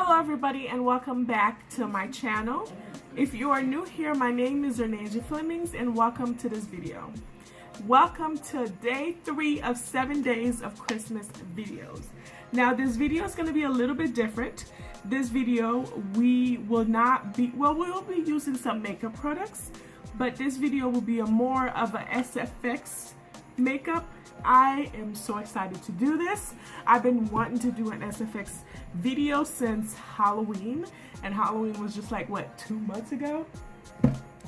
Hello everybody and welcome back to my channel. If you are new here, my name is Renasia Flemings and welcome to this video. Welcome to day 3 of 7 days of Christmas videos. Now this video is going to be a little bit different. This video we will be using some makeup products, but this video will be a more of a SFX makeup. I am so excited to do this. I've been wanting to do an SFX video since Halloween, and Halloween was just like, what, 2 months ago?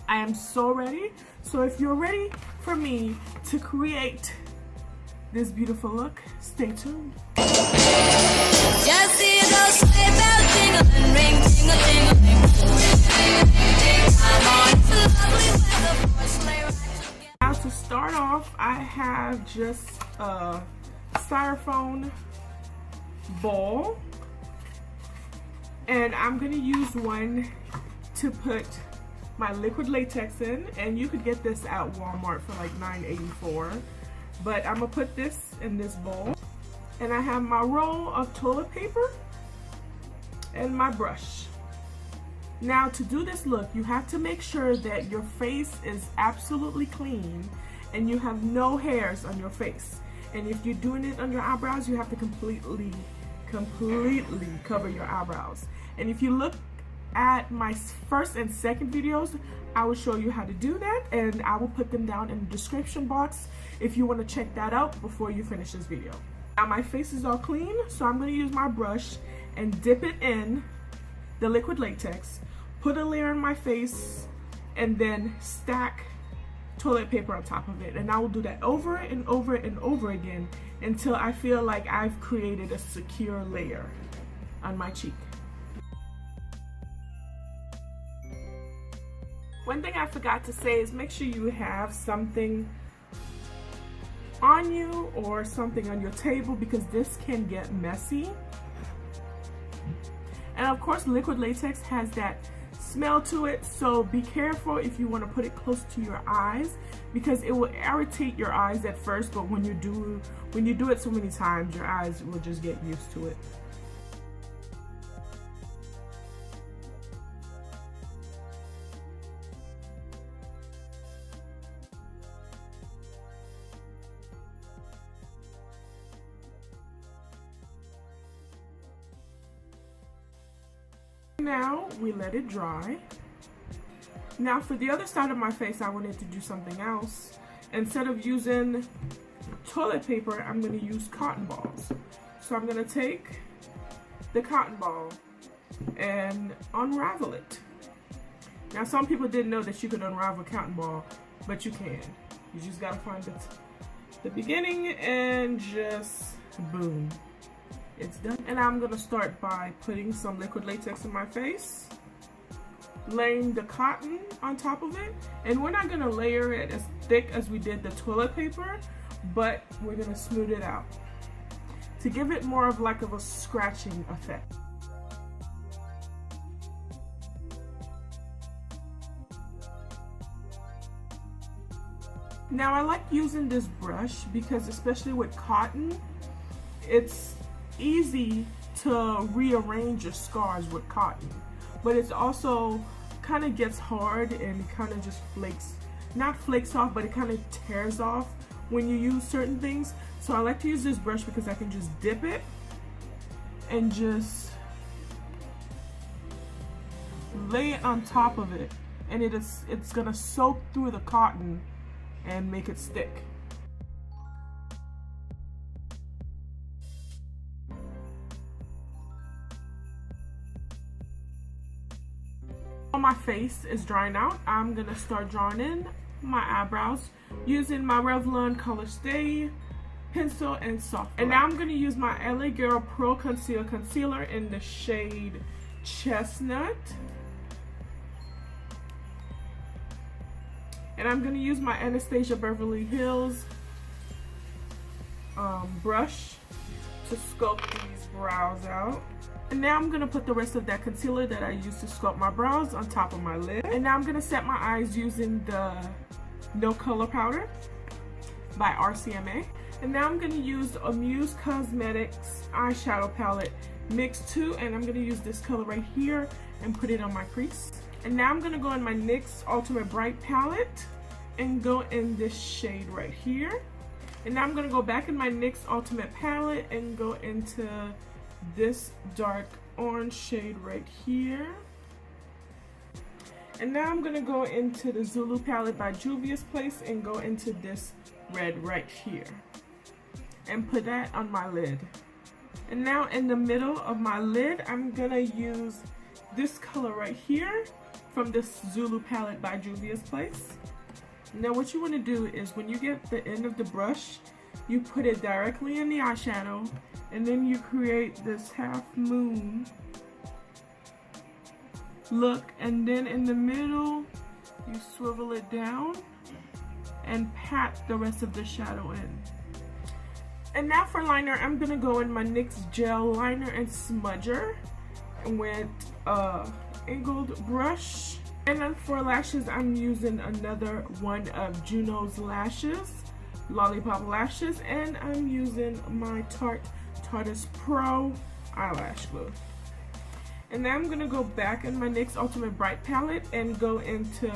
I am so ready. So if you're ready for me to create this beautiful look, stay tuned. Now to start off, I have just a styrofoam bowl, and I'm going to use one to put my liquid latex in, and you could get this at Walmart for like $9.84, but I'm going to put this in this bowl, and I have my roll of toilet paper and my brush. Now to do this look, you have to make sure that your face is absolutely clean and you have no hairs on your face. And if you're doing it on your eyebrows, you have to completely cover your eyebrows. And if you look at my first and second videos, I will show you how to do that, and I will put them down in the description box if you want to check that out before you finish this video. Now my face is all clean, so I'm going to use my brush and dip it in the liquid latex, put a layer on my face, and then stack toilet paper on top of it. And I will do that over and over and over again until I feel like I've created a secure layer on my cheek. One thing I forgot to say is make sure you have something on you or something on your table, because this can get messy. And of course, liquid latex has that smell to it, so be careful if you want to put it close to your eyes, because it will irritate your eyes at first, but when you do it so many times, your eyes will just get used to it. Now we let it dry. Now for the other side of my face, I wanted to do something else. Instead of using toilet paper, I'm going to use cotton balls. So I'm going to take the cotton ball and unravel it. Now some people didn't know that you could unravel a cotton ball, but you can. You just got to find the beginning and just boom. It's done. And I'm going to start by putting some liquid latex in my face, laying the cotton on top of it, and we're not going to layer it as thick as we did the toilet paper, but we're going to smooth it out to give it more of like a scratching effect. Now I like using this brush because, especially with cotton, it's easy to rearrange your scars with cotton, but it's also kind of gets hard and it kind of just not flakes off, but it kind of tears off when you use certain things. So I like to use this brush because I can just dip it and just lay it on top of it, and it's gonna soak through the cotton and make it stick. My face is drying out. I'm gonna start drawing in my eyebrows using my Revlon Colorstay pencil and soft. And now I'm gonna use my LA Girl Pro Conceal concealer in the shade Chestnut. And I'm gonna use my Anastasia Beverly Hills brush to sculpt these brows out. And now I'm going to put the rest of that concealer that I used to sculpt my brows on top of my lid. And now I'm going to set my eyes using the No Color Powder by RCMA. And now I'm going to use a Muse Cosmetics eyeshadow palette mix two, and I'm gonna use this color right here and put it on my crease. And now I'm gonna go in my NYX Ultimate Bright palette and go in this shade right here. And now I'm gonna go back in my NYX Ultimate palette and go into this dark orange shade right here. And now I'm gonna go into the Zulu palette by Juvias Place and go into this red right here and put that on my lid. And now in the middle of my lid, I'm gonna use this color right here from this Zulu palette by Juvias Place. Now what you want to do is when you get the end of the brush, you put it directly in the eyeshadow, and then you create this half moon look, and then in the middle you swivel it down and pat the rest of the shadow in. And now for liner, I'm gonna go in my NYX gel liner and smudger with angled brush. And then for lashes, I'm using another one of Junos lashes, Lollipop lashes, and I'm using my Tarteist Pro eyelash glue. And now I'm gonna go back in my NYX Ultimate Bright palette and go into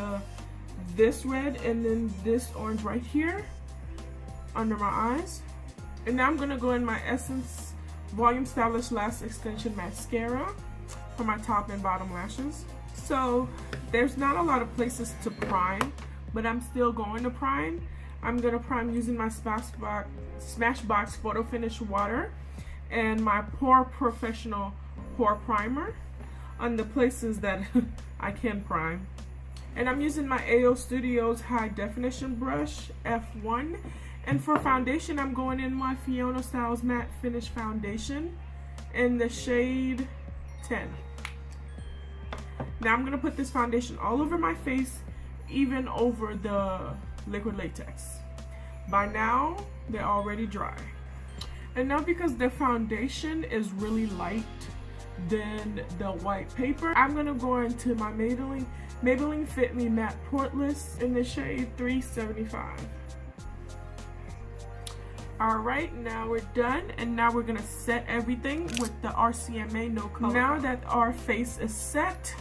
this red and then this orange right here under my eyes. And now I'm gonna go in my Essence Volume Stylish Lash Extension Mascara for my top and bottom lashes. So there's not a lot of places to prime, but I'm still going to prime. I'm gonna prime using my Smashbox Photo Finish Water and my Pore Professional Pore Primer on the places that I can prime. And I'm using my AO Studios High Definition Brush F1. And for foundation, I'm going in my Fiona Styles Matte Finish Foundation in the shade 10. Now I'm gonna put this foundation all over my face, even over the liquid latex. By now, they're already dry. And now because the foundation is really light than the white paper, I'm gonna go into my Maybelline Fit Me Matte Poreless in the shade 375. Alright, now we're done, and now we're gonna set everything with the RCMA No Color. Now that our face is set,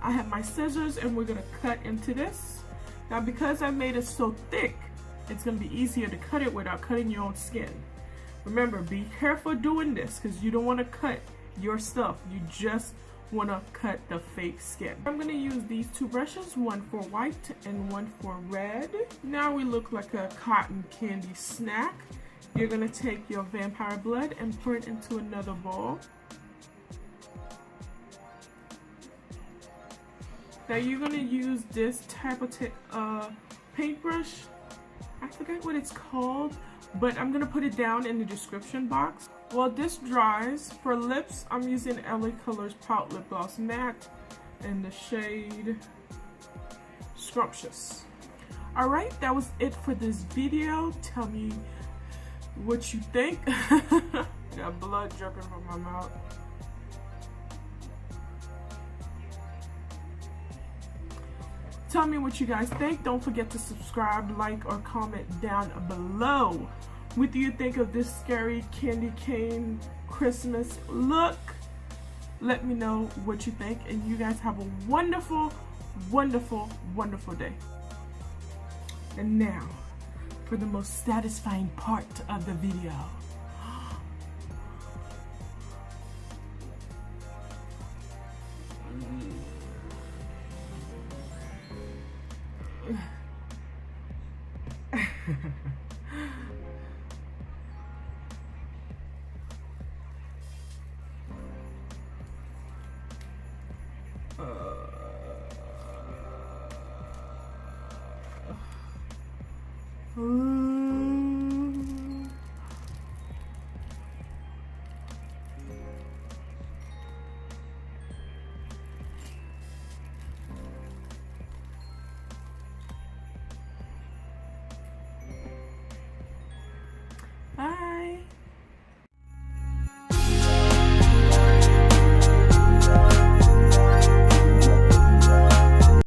I have my scissors and we're gonna cut into this. Now because I made it so thick, it's gonna be easier to cut it without cutting your own skin. Remember, be careful doing this because you don't want to cut your stuff. You just want to cut the fake skin. I'm gonna use these two brushes, one for white and one for red. Now we look like a cotton candy snack. You're gonna take your vampire blood and pour it into another bowl. Now you're gonna use this type of paintbrush. I forget what it's called, but I'm gonna put it down in the description box. While this dries, for lips, I'm using LA Colors Pount Lip Gloss Matte in the shade Scrumptious. Alright, that was it for this video. Tell me what you think. Got blood dripping from my mouth. Tell me what you guys think. Don't forget to subscribe, like, or comment down below. What do you think of this scary candy cane Christmas look? Let me know what you think, and you guys have a wonderful, wonderful, wonderful day. And now, for the most satisfying part of the video. Ooh.